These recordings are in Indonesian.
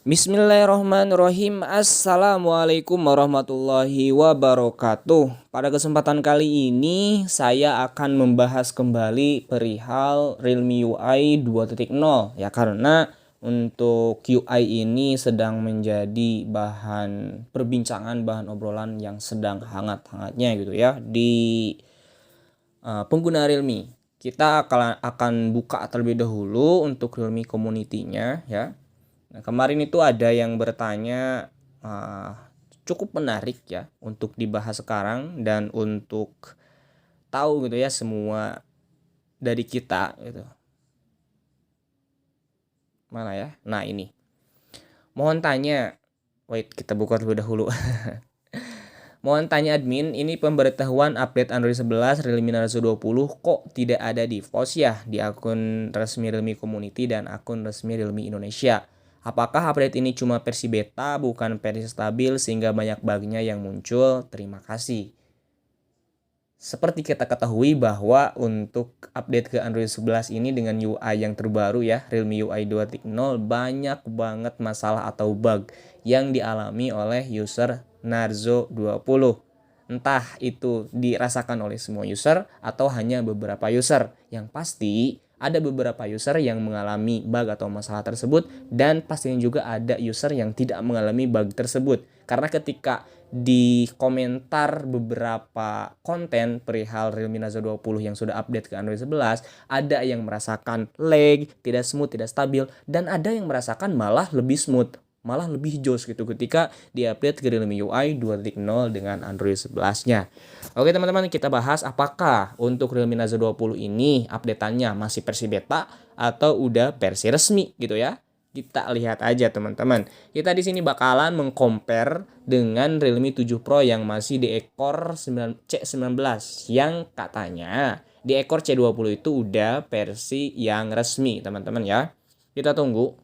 Bismillahirrahmanirrahim. Assalamualaikum warahmatullahi wabarakatuh. Pada kesempatan kali ini saya akan membahas kembali perihal Realme UI 2.0 ya, karena untuk UI ini sedang menjadi bahan perbincangan, bahan obrolan yang sedang hangat-hangatnya gitu ya di pengguna Realme. Kita akan buka terlebih dahulu untuk Realme community-nya ya. Nah, kemarin itu ada yang bertanya, cukup menarik ya untuk dibahas sekarang dan untuk tahu gitu ya semua dari kita gitu. Mana ya? Nah, ini. Mohon tanya. Wait, kita buka terlebih dahulu. Mohon tanya admin, ini pemberitahuan update Android 11 Realme Narzo 20 kok tidak ada di post ya di akun resmi Realme Community dan akun resmi Realme Indonesia. Apakah update ini cuma versi beta bukan versi stabil sehingga banyak bugnya yang muncul? Terima kasih. Seperti kita ketahui bahwa untuk update ke Android 11 ini dengan UI yang terbaru ya, Realme UI 2.0, banyak banget masalah atau bug yang dialami oleh user Narzo 20. Entah itu dirasakan oleh semua user atau hanya beberapa user. Yang pasti ada beberapa user yang mengalami bug atau masalah tersebut dan pastinya juga ada user yang tidak mengalami bug tersebut. Karena ketika di komentar beberapa konten perihal Realme Narzo 20 yang sudah update ke Android 11, ada yang merasakan lag, tidak smooth, tidak stabil, dan ada yang merasakan malah lebih smooth, malah lebih jos gitu ketika di-update ke Realme UI 2.0 dengan Android 11-nya. Oke teman-teman, kita bahas apakah untuk Realme Narzo 20 ini update-annya masih versi beta atau udah versi resmi gitu ya. Kita lihat aja teman-teman. Kita di sini bakalan mengcompare dengan Realme 7 Pro yang masih di ekor C19 yang katanya di ekor C20 itu udah versi yang resmi teman-teman ya. Kita tunggu.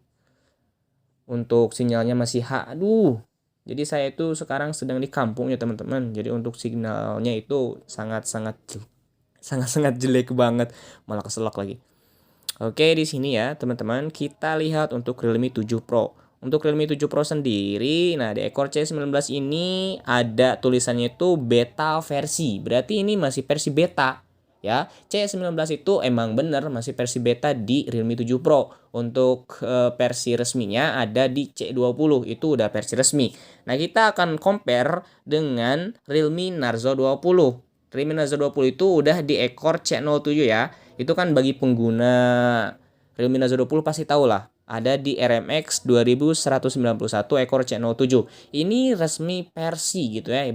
Untuk sinyalnya masih aduh. Jadi saya itu sekarang sedang di kampung ya teman-teman. Jadi untuk sinyalnya itu sangat-sangat jelek banget, malah keselak lagi. Oke, di sini ya teman-teman, kita lihat untuk Realme 7 Pro. Untuk Realme 7 Pro sendiri, nah di ekor C19 ini ada tulisannya itu beta versi. Berarti ini masih versi beta ya. C19 itu emang bener masih versi beta di Realme 7 Pro. Untuk versi resminya ada di C20, itu udah versi resmi. Nah, kita akan compare dengan Realme Narzo 20. Realme Narzo 20 itu udah di ekor C07 ya. Itu kan bagi pengguna Realme Narzo 20 pasti tahu lah. Ada di RMX 2191 ekor C07. Ini resmi versi gitu ya.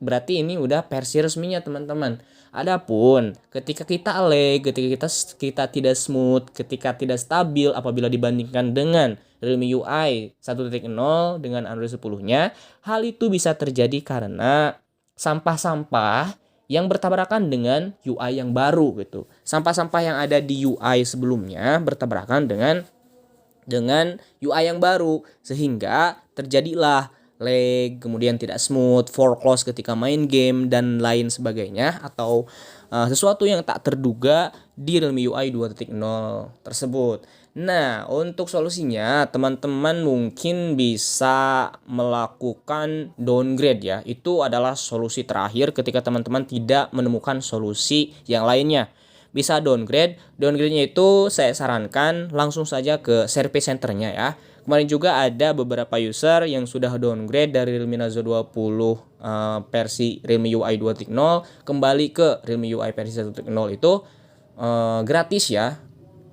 Berarti ini udah versi resminya teman-teman. Adapun ketika kita lag, ketika kita tidak smooth, ketika tidak stabil apabila dibandingkan dengan Realme UI 1.0 dengan Android 10-nya, hal itu bisa terjadi karena sampah-sampah yang bertabrakan dengan UI yang baru gitu. Sampah-sampah yang ada di UI sebelumnya bertabrakan dengan UI yang baru sehingga terjadilah lag, kemudian tidak smooth, for close ketika main game dan lain sebagainya atau sesuatu yang tak terduga di Realme UI 2.0 tersebut. Nah, untuk solusinya teman-teman mungkin bisa melakukan downgrade ya. Itu adalah solusi terakhir ketika teman-teman tidak menemukan solusi yang lainnya. Bisa downgrade. Downgrade-nya itu saya sarankan langsung saja ke service center-nya ya. Kemarin juga ada beberapa user yang sudah downgrade dari Realme Narzo 20 versi Realme UI 2.0 kembali ke Realme UI versi 1.0 itu gratis ya.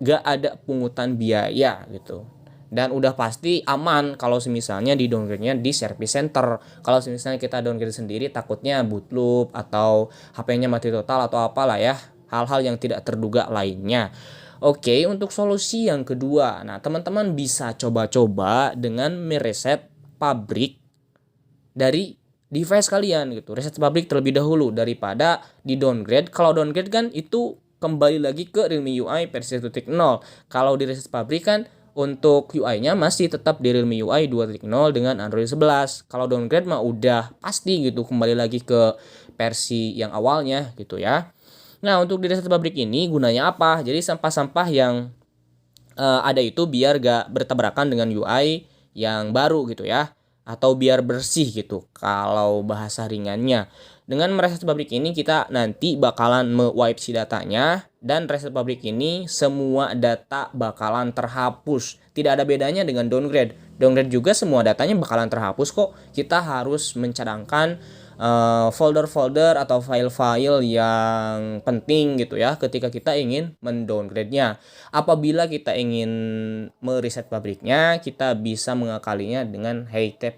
Gak ada pungutan biaya gitu. Dan udah pasti aman kalau misalnya di downgrade-nya di service center. Kalau misalnya kita downgrade sendiri takutnya bootloop atau HP-nya mati total atau apalah ya. Hal-hal yang tidak terduga lainnya. Oke, untuk solusi yang kedua. Nah, teman-teman bisa coba-coba dengan mereset pabrik dari device kalian gitu. Reset pabrik terlebih dahulu daripada di downgrade. Kalau downgrade kan itu kembali lagi ke Realme UI versi 1.0. Kalau di reset pabrik kan untuk UI-nya masih tetap di Realme UI 2.0 dengan Android 11. Kalau downgrade mah udah pasti gitu kembali lagi ke versi yang awalnya gitu ya. Nah, untuk di reset pabrik ini gunanya apa? Jadi sampah-sampah yang ada itu biar gak bertabrakan dengan UI yang baru gitu ya, atau biar bersih gitu kalau bahasa ringannya. Dengan mereset pabrik ini kita nanti bakalan me-wipe si datanya, dan reset pabrik ini semua data bakalan terhapus. Tidak ada bedanya dengan downgrade. Downgrade juga semua datanya bakalan terhapus kok. Kita harus mencadangkan folder-folder atau file-file yang penting gitu ya ketika kita ingin mendowngrade-nya. Apabila kita ingin mereset pabriknya, kita bisa mengakalinya dengan Heytap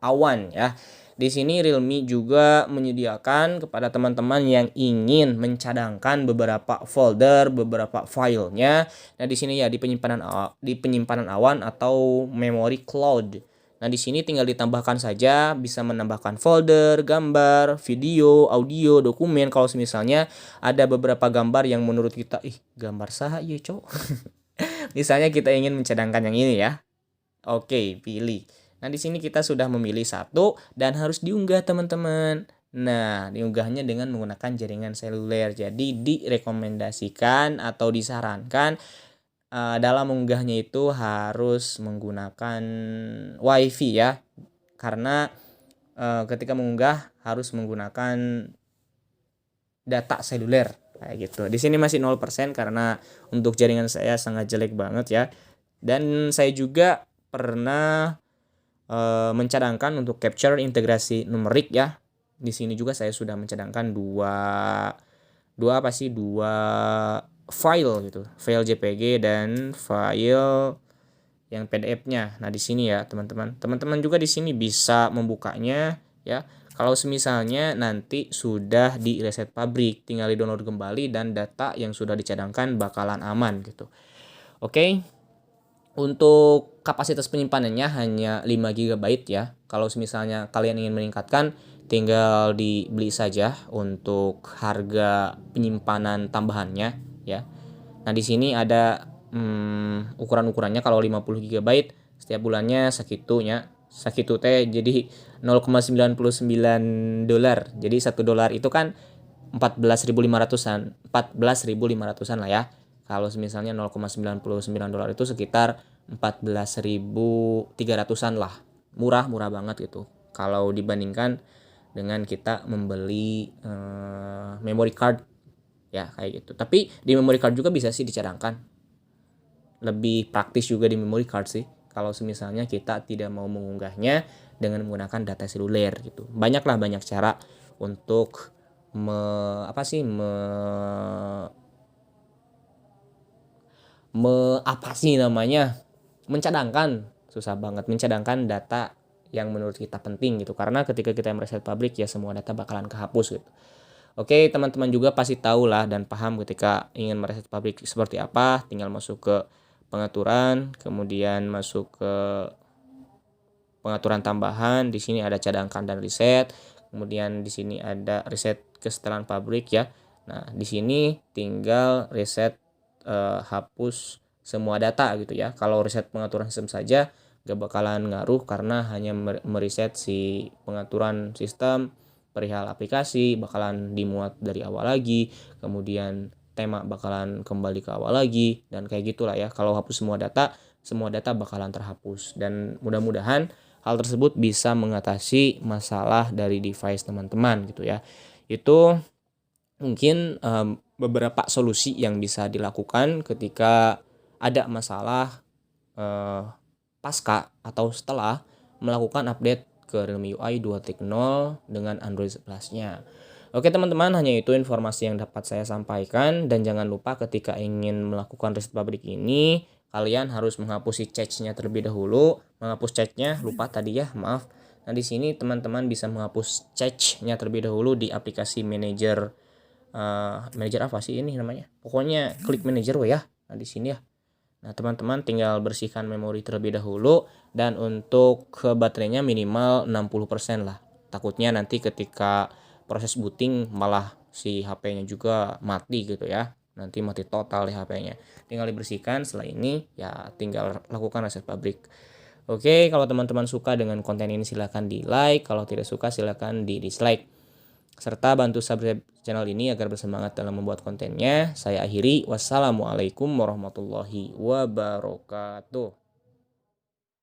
Awan ya. Di sini Realme juga menyediakan kepada teman-teman yang ingin mencadangkan beberapa folder, beberapa filenya. Nah, di sini ya di penyimpanan awan atau memory cloud. Nah, di sini tinggal ditambahkan saja, bisa menambahkan folder, gambar, video, audio, dokumen. Kalau misalnya ada beberapa gambar yang menurut kita, gambar sah ya, Cok. Misalnya kita ingin mencadangkan yang ini ya. Oke, pilih. Nah, di sini kita sudah memilih satu dan harus diunggah, teman-teman. Nah, diunggahnya dengan menggunakan jaringan seluler. Jadi direkomendasikan atau disarankan dalam mengunggahnya itu harus menggunakan WiFi ya. Karena ketika mengunggah harus menggunakan data seluler kayak gitu. Di sini masih 0% karena untuk jaringan saya sangat jelek banget ya. Dan saya juga pernah mencadangkan untuk capture integrasi numerik ya. Di sini juga saya sudah mencadangkan dua file gitu, file JPG dan file yang PDF-nya. Nah, di sini ya, teman-teman. Teman-teman juga di sini bisa membukanya ya. Kalau misalnya nanti sudah di reset pabrik, tinggal di-download kembali dan data yang sudah dicadangkan bakalan aman gitu. Oke. Untuk kapasitas penyimpanannya hanya 5 GB ya. Kalau misalnya kalian ingin meningkatkan, tinggal dibeli saja untuk harga penyimpanan tambahannya ya. Nah, di sini ada ukuran-ukurannya. Kalau 50 GB setiap bulannya sakitunya. Sakitu teh jadi 0,99 dolar. Jadi $1 itu kan 14.500-an, 14.500-an lah ya. Kalau misalnya 0,99 dolar itu sekitar 14.300-an lah. Murah banget gitu. Kalau dibandingkan dengan kita membeli memory card ya kayak gitu. Tapi di memory card juga bisa sih dicadangkan. Lebih praktis juga di memory card sih. Kalau misalnya kita tidak mau mengunggahnya dengan menggunakan data seluler gitu. Banyak cara untuk mencadangkan, susah banget, mencadangkan data yang menurut kita penting gitu. Karena ketika kita mereset pabrik ya semua data bakalan kehapus gitu. Oke, teman-teman juga pasti tahu lah dan paham ketika ingin mereset pabrik seperti apa. Tinggal masuk ke pengaturan, kemudian masuk ke pengaturan tambahan. Di sini ada cadangkan dan reset. Kemudian di sini ada reset kesetelan pabrik ya. Nah, di sini tinggal reset hapus semua data gitu ya. Kalau reset pengaturan sistem saja gak bakalan ngaruh karena hanya mereset si pengaturan sistem, perihal aplikasi bakalan dimuat dari awal lagi, kemudian tema bakalan kembali ke awal lagi, dan kayak gitulah ya. Kalau hapus semua data bakalan terhapus, dan mudah-mudahan hal tersebut bisa mengatasi masalah dari device teman-teman gitu ya. Itu mungkin beberapa solusi yang bisa dilakukan ketika ada masalah pasca atau setelah melakukan update ke Realme UI 2.0 dengan Android 11-nya. Oke teman-teman, hanya itu informasi yang dapat saya sampaikan, dan jangan lupa ketika ingin melakukan reset pabrik ini kalian harus menghapus si cache-nya terlebih dahulu. Menghapus cache-nya lupa tadi ya, maaf. Nah, di sini teman-teman bisa menghapus cache-nya terlebih dahulu di aplikasi manajer manajer apa sih ini namanya? Pokoknya klik manajer ya. Nah, di sini ya. Nah, teman-teman tinggal bersihkan memori terlebih dahulu, dan untuk baterainya minimal 60% lah. Takutnya nanti ketika proses booting malah si HP-nya juga mati gitu ya. Nanti mati total di HP-nya. Tinggal dibersihkan, setelah ini ya tinggal lakukan reset pabrik. Oke, kalau teman-teman suka dengan konten ini silahkan di like, kalau tidak suka silahkan di dislike. Serta bantu subscribe channel ini agar bersemangat dalam membuat kontennya. Saya akhiri, wassalamualaikum warahmatullahi wabarakatuh.